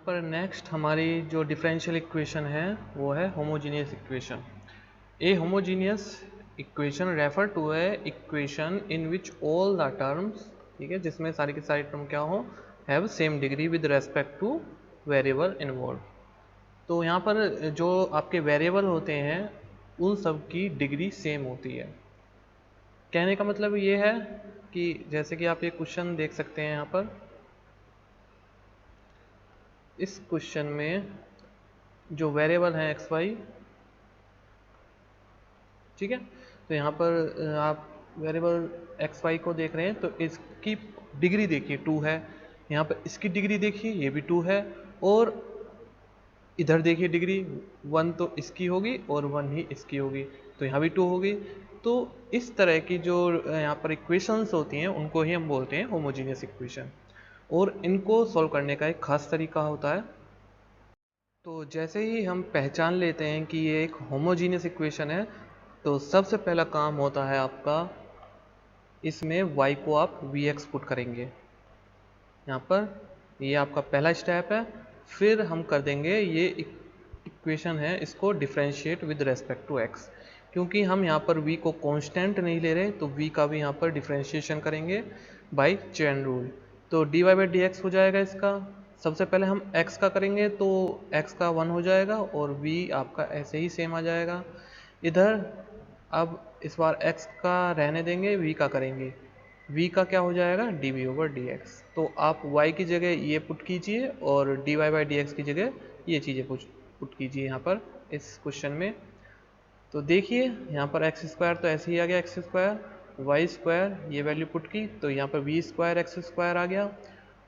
पर नेक्स्ट हमारी जो डिफरेंशियल इक्वेशन है वो है homogeneous equation. A homogeneous equation refer to a equation in which all the terms, ठीक है, जिसमें सारी की सारी टर्म क्या हो, have same degree with respect to variable involve. तो यहाँ पर जो आपके वेरिएबल होते हैं उन सब की डिग्री सेम होती है। कहने का मतलब ये है कि जैसे कि आप ये क्वेश्चन देख सकते हैं, यहाँ पर इस क्वेश्चन में जो वेरिएबल हैं एक्स वाई, ठीक है, तो यहाँ पर आप वेरिएबल एक्स वाई को देख रहे हैं तो इसकी डिग्री देखिए 2 है, यहाँ पर इसकी डिग्री देखिए ये भी 2 है, और इधर देखिए डिग्री 1 तो इसकी होगी और 1 ही इसकी होगी, तो यहाँ भी 2 होगी। तो इस तरह की जो यहाँ पर इक्वेशंस होती हैं उनको ही हम बोलते हैं होमोजीनियस इक्वेशन, और इनको सॉल्व करने का एक खास तरीका होता है। तो जैसे ही हम पहचान लेते हैं कि ये एक होमोजीनियस इक्वेशन है, तो सबसे पहला काम होता है आपका, इसमें y को आप vx पुट करेंगे यहाँ पर, ये आपका पहला स्टेप है। फिर हम कर देंगे ये इक्वेशन है इसको differentiate with respect to x, क्योंकि हम यहाँ पर v को कांस्टेंट नहीं ले रहे तो v का भी यहाँ पर डिफरेंशिएशन करेंगे बाय चेन रूल। तो dy बाई डी एक्स हो जाएगा इसका, सबसे पहले हम x का करेंगे तो x का 1 हो जाएगा और v आपका ऐसे ही सेम आ जाएगा। इधर अब इस बार x का रहने देंगे, v का करेंगे, v का क्या हो जाएगा dv ओवर dx। तो आप y की जगह ये पुट कीजिए और dy बाई डी एक्स की जगह ये चीज़ें पुट कीजिए यहाँ पर इस क्वेश्चन में। तो देखिए यहाँ पर एक्स स्क्वायर तो ऐसे ही आ गया एक्स स्क्वायर, वाई स्क्वायर ये वैल्यू पुट की तो यहाँ पर वी स्क्वायर एक्स स्क्वायर आ गया,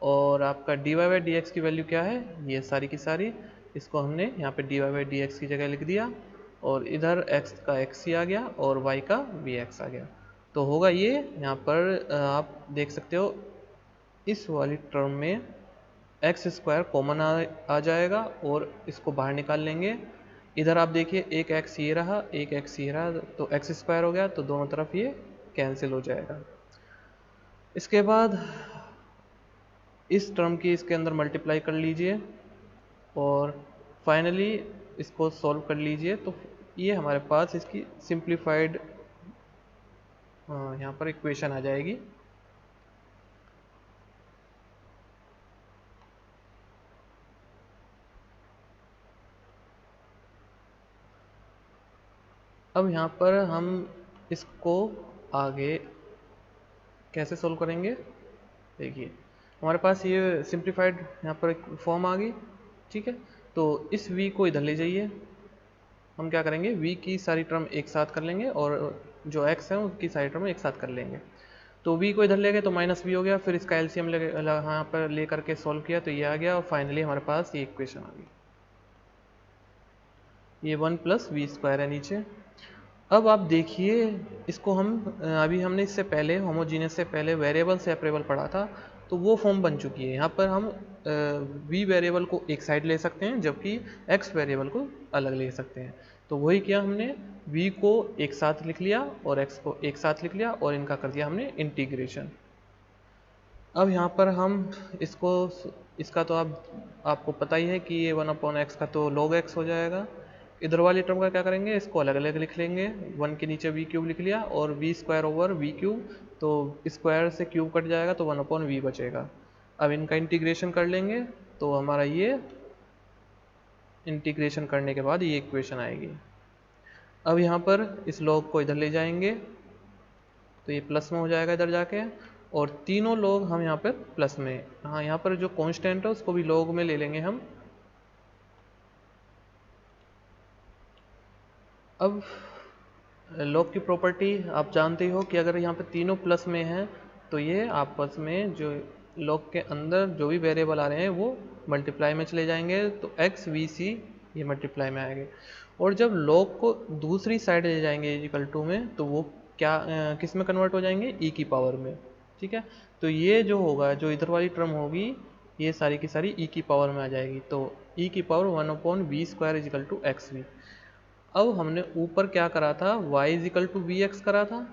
और आपका D Y by D X की वैल्यू क्या है, ये सारी की सारी, इसको हमने यहाँ पे D Y by D X की जगह लिख दिया, और इधर x का x ही आ गया और y का vx आ गया। तो होगा ये, यहाँ पर आप देख सकते हो इस वाली टर्म में एक्स स्क्वायर कॉमन आ जाएगा और इसको बाहर निकाल लेंगे। इधर आप देखिए एक x ये रहा एक x ये रहा, तो एक्स स्क्वायर हो गया, तो दोनों तरफ ये कैंसिल हो जाएगा। इसके बाद इस टर्म की इसके अंदर मल्टीप्लाई कर लीजिए और फाइनली इसको सॉल्व कर लीजिए, तो ये हमारे पास इसकी सिंप्लीफाइड यहाँ पर इक्वेशन आ जाएगी। अब यहाँ पर हम इसको आगे कैसे सॉल्व करेंगे, देखिए हमारे पास ये सिंप्लीफाइड यहाँ पर एक फॉर्म आ गई, ठीक है। तो इस v को इधर ले जाइए, हम क्या करेंगे v की सारी टर्म एक साथ कर लेंगे और जो x है उसकी सारी टर्म एक साथ कर लेंगे। तो v को इधर ले गए तो माइनस v हो गया, फिर इसका एलसीएम यहाँ पर ले करके सॉल्व किया तो ये आ गया, और फाइनली हमारे पास ये इक्वेशन आ गई, ये 1 प्लस वी स्क्वायर है नीचे। अब आप देखिए इसको हम अभी हमने इससे पहले होमोजीनियस से पहले वेरिएबल सेपरेबल पढ़ा था, तो वो फॉर्म बन चुकी है। यहाँ पर हम v वेरिएबल को एक साइड ले सकते हैं जबकि x वेरिएबल को अलग ले सकते हैं। तो वही किया हमने, v को एक साथ लिख लिया और x को एक साथ लिख लिया और इनका कर दिया हमने इंटीग्रेशन। अब यहाँ पर हम इसका तो आपको पता ही है कि ये 1/x का तो log x हो जाएगा। इधर वाली टर्म का क्या करेंगे, इसको अलग अलग लिख लेंगे, 1 के नीचे वी क्यूब लिख लिया और V square over V cube, तो स्क्वायर से क्यूब कट जाएगा तो 1/v बचेगा। अब इनका इंटीग्रेशन कर लेंगे तो हमारा ये इंटीग्रेशन करने के बाद ये इक्वेशन आएगी। अब यहाँ पर इस log को इधर ले जाएंगे तो ये प्लस में हो जाएगा इधर जाके, और तीनों log हम यहाँ पर प्लस में, हाँ यहाँ पर जो कांस्टेंट है उसको भी log में ले लेंगे हम। अब log की प्रॉपर्टी आप जानते हो कि अगर यहाँ पे तीनों प्लस में हैं तो ये आपस में जो log के अंदर जो भी वेरिएबल आ रहे हैं वो मल्टीप्लाई में चले जाएंगे, तो x v c ये मल्टीप्लाई में आएंगे, और जब log को दूसरी साइड ले जाएंगे इक्वल टू में तो वो क्या किस में कन्वर्ट हो जाएंगे, e की पावर में, ठीक है। तो ये जो होगा, जो इधर वाली टर्म होगी ये सारी की सारी e की पावर में आ जाएगी, तो e की power 1/v square is equal to X V. अब हमने ऊपर क्या करा था, y is equal to V X करा था,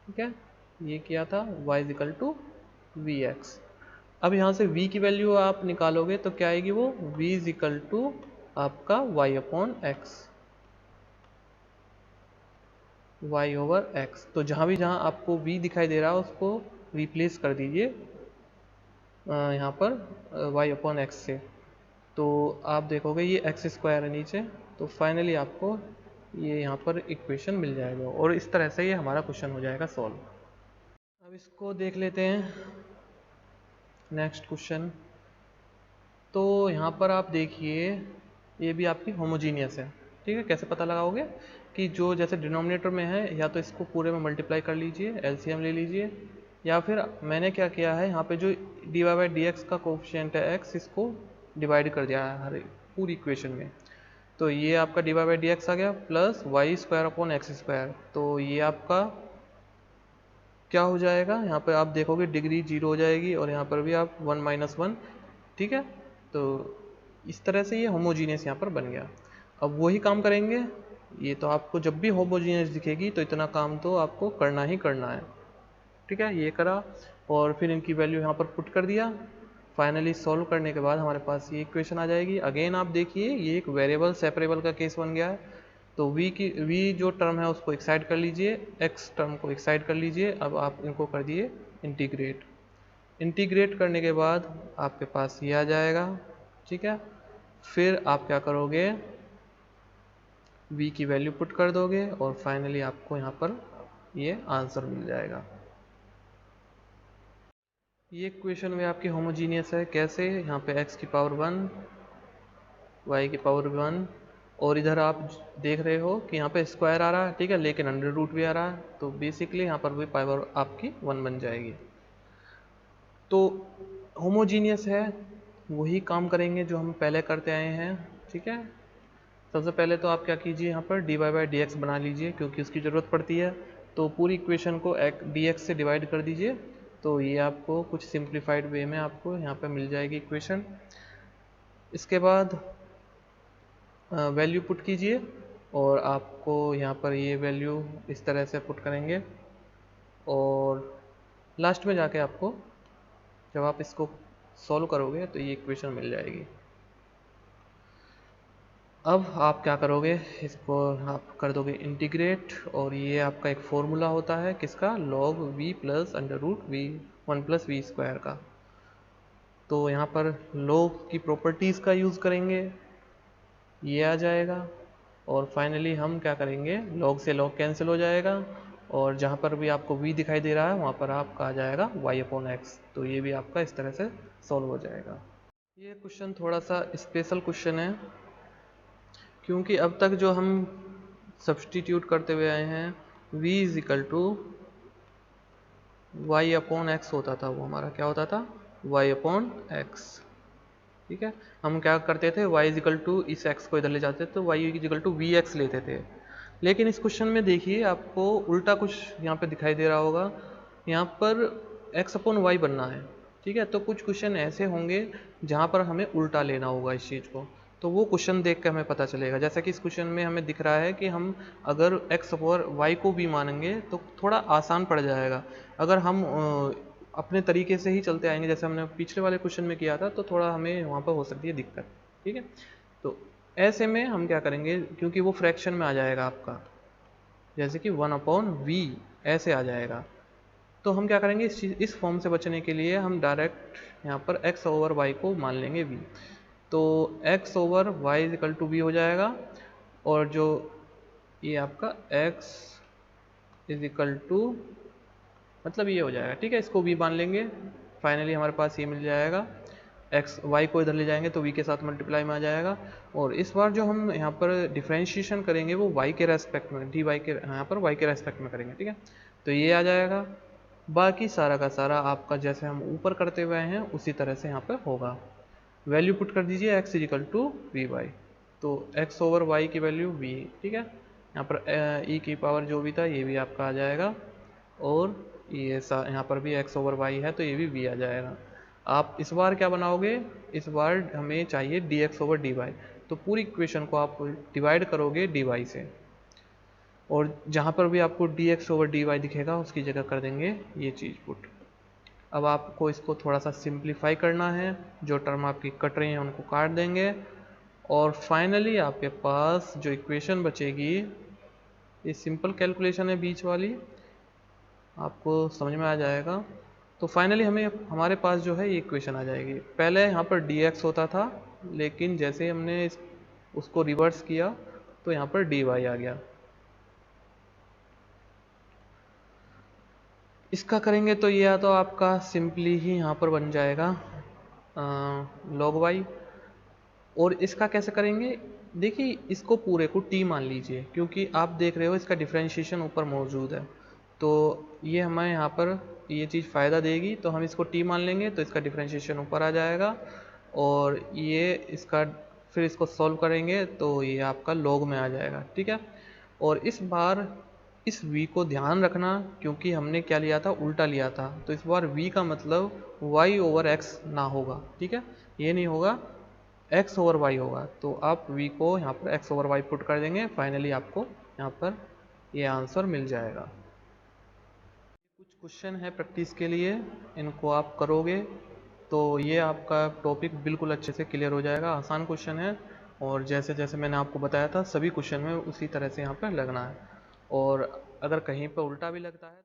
ठीक है, ये किया था y is equal to V X. अब यहाँ से v की वैल्यू आप निकालोगे तो क्या आएगी वो v इज इक्वल टू आपका y upon x, y over x। तो जहाँ भी जहाँ आपको v दिखाई दे रहा है उसको रिप्लेस कर दीजिए यहाँ पर y अपॉन एक्स से। तो आप देखोगे ये एक्स स्क्वायर है नीचे, तो फाइनली आपको ये यहाँ पर इक्वेशन मिल जाएगा और इस तरह से ये हमारा क्वेश्चन हो जाएगा सॉल्व। अब इसको देख लेते हैं नेक्स्ट क्वेश्चन। तो यहाँ पर आप देखिए ये भी आपकी होमोजीनियस है, ठीक है। कैसे पता लगाओगे कि जो जैसे डिनोमिनेटर में है या तो इसको पूरे में मल्टीप्लाई कर लीजिए, एलसीएम ले लीजिए, या फिर मैंने क्या किया है यहाँ पे जो D Y by D X का कोफिशिएंट है एक्स, इसको डिवाइड कर दिया है हर पूरी इक्वेशन में। तो ये आपका D Y by D X आ गया plus Y square upon X square. तो ये आपका क्या हो जाएगा, यहाँ पर आप देखोगे डिग्री 0 हो जाएगी और यहाँ पर भी आप 1 माइनस 1, ठीक है। तो इस तरह से ये होमोजीनियस यहाँ पर बन गया। अब वही काम करेंगे, ये तो आपको जब भी होमोजीनियस दिखेगी तो इतना काम तो आपको करना ही करना है, ठीक है। ये करा और फिर इनकी वैल्यू यहाँ पर पुट कर दिया। फाइनली सॉल्व करने के बाद हमारे पास ये इक्वेशन आ जाएगी। अगेन आप देखिए ये एक वेरिएबल सेपरेबल का केस बन गया है। तो v जो टर्म है उसको एक साइड कर लीजिए, x टर्म को एक साइड कर लीजिए। अब आप इनको कर दिए इंटीग्रेट। इंटीग्रेट करने के बाद आपके पास ये आ जाएगा, ठीक है। फिर आप क्या करोगे, v की वैल्यू पुट कर दोगे और फाइनली आपको यहाँ पर ये आंसर मिल जाएगा। ये इक्वेशन में आपकी होमोजीनियस है। कैसे, यहाँ पे x की पावर 1, y की पावर 1 और इधर आप देख रहे हो कि यहाँ पे स्क्वायर आ रहा है, ठीक है, लेकिन अंडर रूट भी आ रहा है। तो बेसिकली यहाँ पर भी पावर आपकी 1 बन जाएगी। तो होमोजीनियस है, वही काम करेंगे जो हम पहले करते आए हैं, ठीक है। सबसे पहले तो आप क्या कीजिए, यहाँ पर D Y by D X बना लीजिए क्योंकि उसकी ज़रूरत पड़ती है। तो पूरी इक्वेशन को डी एक्स से डिवाइड कर दीजिए। तो ये आपको कुछ सिंप्लीफाइड वे में आपको यहाँ पे मिल जाएगी इक्वेशन। इसके बाद वैल्यू पुट कीजिए और आपको यहाँ पर ये वैल्यू इस तरह से पुट करेंगे और लास्ट में जाके आपको जब आप इसको सॉल्व करोगे तो ये इक्वेशन मिल जाएगी। अब आप क्या करोगे, इसको आप कर दोगे इंटीग्रेट और ये आपका एक फॉर्मूला होता है किसका, log v plus under root V 1 plus V square का। तो यहाँ पर लॉग की प्रॉपर्टीज़ का यूज़ करेंगे, ये आ जाएगा। और फाइनली हम क्या करेंगे, लॉग से लॉग कैंसिल हो जाएगा और जहाँ पर भी आपको v दिखाई दे रहा है वहाँ पर आपका आ जाएगा y अपॉन एक्स। तो ये भी आपका इस तरह से सॉल्व हो जाएगा। ये क्वेश्चन थोड़ा सा स्पेशल क्वेश्चन है क्योंकि अब तक जो हम सब्सटीट्यूट करते हुए आए हैं v is equal to Y upon X होता था, वो हमारा क्या होता था, y अपॉन एक्स, ठीक है। हम क्या करते थे, y इज इक्वल टू इस x को इधर ले जाते थे तो y is equal to V X लेते थे। लेकिन इस क्वेश्चन में देखिए आपको उल्टा कुछ यहाँ पे दिखाई दे रहा होगा, यहाँ पर x अपॉन वाई बनना है, ठीक है। तो कुछ क्वेश्चन ऐसे होंगे जहाँ पर हमें उल्टा लेना होगा इस चीज़ को। तो वो क्वेश्चन देख के हमें पता चलेगा। जैसा कि इस क्वेश्चन में हमें दिख रहा है कि हम अगर x और y को भी मानेंगे तो थोड़ा आसान पड़ जाएगा। अगर हम अपने तरीके से ही चलते आएंगे जैसे हमने पिछले वाले क्वेश्चन में किया था तो थोड़ा हमें वहाँ पर हो सकती है दिक्कत, ठीक है। तो ऐसे में हम क्या करेंगे, क्योंकि वो फ्रैक्शन में आ जाएगा आपका, जैसे कि 1 अपॉन वी ऐसे आ जाएगा। तो हम क्या करेंगे, इस फॉर्म से बचने के लिए हम डायरेक्ट यहाँ पर x ओवर y को मान लेंगे v। तो x over Y is equal to V हो जाएगा और जो ये आपका x इज इक्वल टू मतलब ये हो जाएगा, ठीक है। इसको v मान लेंगे, फाइनली हमारे पास ये मिल जाएगा। x y को इधर ले जाएंगे तो v के साथ मल्टीप्लाई में आ जाएगा। और इस बार जो हम यहाँ पर डिफ्रेंशिएशन करेंगे वो y के रेस्पेक्ट में, डी वाई के यहाँ पर y के रेस्पेक्ट में करेंगे, ठीक है। तो ये आ जाएगा। बाकी सारा का सारा आपका जैसे हम ऊपर करते हुए हैं उसी तरह से यहाँ पर होगा। वैल्यू पुट कर दीजिए x is equal to V Y. तो x ओवर y की वैल्यू v, ठीक है। यहाँ पर e की पावर जो भी था ये भी आपका आ जाएगा और ये यहाँ पर भी x ओवर y है तो ये भी v आ जाएगा। आप इस बार क्या बनाओगे, इस बार हमें चाहिए dx ओवर dy। तो पूरी इक्वेशन को आप डिवाइड करोगे dy से और जहाँ पर भी आपको dx ओवर dy दिखेगा उसकी जगह कर देंगे ये चीज़ पुट। अब आपको इसको थोड़ा सा सिंप्लीफाई करना है, जो टर्म आपकी कट रही हैं उनको काट देंगे और फाइनली आपके पास जो इक्वेशन बचेगी, ये सिंपल कैलकुलेशन है बीच वाली, आपको समझ में आ जाएगा। तो फाइनली हमारे पास जो है ये इक्वेशन आ जाएगी। पहले यहाँ पर dx होता था, लेकिन जैसे हमने उसको रिवर्स किया तो यहाँ पर dy आ गया। इसका करेंगे तो ये या तो आपका सिंपली ही यहाँ पर बन जाएगा log y। और इसका कैसे करेंगे, देखिए इसको पूरे को t मान लीजिए, क्योंकि आप देख रहे हो इसका डिफ्रेंशिएशन ऊपर मौजूद है, तो ये हमें यहाँ पर ये चीज़ फ़ायदा देगी, तो हम इसको t मान लेंगे तो इसका डिफ्रेंशिएशन ऊपर आ जाएगा। और ये इसका फिर इसको सॉल्व करेंगे तो ये आपका log में आ जाएगा, ठीक है। और इस बार इस v को ध्यान रखना, क्योंकि हमने क्या लिया था, उल्टा लिया था, तो इस बार v का मतलब y ओवर x ना होगा, ठीक है, ये नहीं होगा, x ओवर y होगा। तो आप v को यहाँ पर x ओवर y पुट कर देंगे, फाइनली आपको यहाँ पर ये आंसर मिल जाएगा। कुछ क्वेश्चन है प्रैक्टिस के लिए, इनको आप करोगे तो ये आपका टॉपिक बिल्कुल अच्छे से क्लियर हो जाएगा। आसान क्वेश्चन है और जैसे जैसे मैंने आपको बताया था सभी क्वेश्चन में उसी तरह से यहाँ पर लगना है, और अगर कहीं पर उल्टा भी लगता है